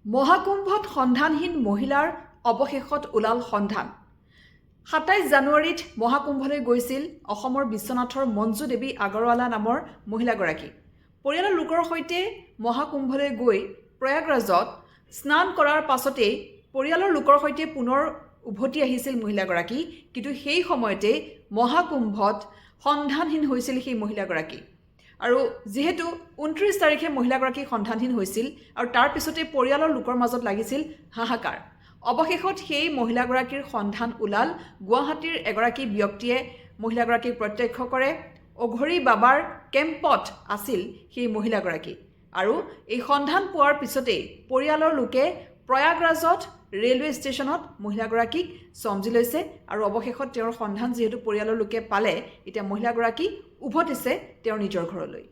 মহাকুম্ভত সন্ধানহীন মহিলাৰ অৱশেষত ওলাল সন্ধান। ২৭ জানুৱাৰীত মহাকুম্ভলৈ গৈছিল অসমৰ বিশ্বনাথৰ মঞ্জু দেৱী আগৰৱালা নামৰ মহিলাগৰাকী। পৰিয়ালৰ লোকৰ সৈতে মহাকুম্ভলৈ গৈ প্ৰয়াগৰাজত স্নান কৰাৰ পাছতেই পৰিয়ালৰ লোকৰ সৈতে পুনৰ উভতি আহিছিল মহিলাগৰাকী। কিন্তু সেই সময়তে মহাকুম্ভত সন্ধানহীন হৈছিল সেই মহিলাগৰাকী। আৰু যিহেতু ২৯ তাৰিখে মহিলাগৰাকী সন্ধানহীন হৈছিল আৰু তাৰ পিছতে পৰিয়ালৰ লোকৰ মাজত লাগিছিল হাহাকাৰ। অৱশেষত সেই মহিলাগৰাকীৰ সন্ধান ওলাল। গুৱাহাটীৰ এগৰাকী ব্যক্তিয়ে মহিলাগৰাকীক প্ৰত্যক্ষ কৰে। অঘৰী বাবাৰ কেম্পত আছিল সেই মহিলাগৰাকী। আৰু এই সন্ধান পোৱাৰ পিছতেই পৰিয়ালৰ লোকে প্ৰয়াগৰাজত ৰেলৱে ষ্টেচনত মহিলাগৰাকীক চমজি লৈছে আৰু অৱশেষত তেওঁৰ সন্ধান যিহেতু পৰিয়ালৰ লোকে পালে, এতিয়া মহিলাগৰাকী উভতিছে তেওঁৰ নিজৰ ঘৰলৈ।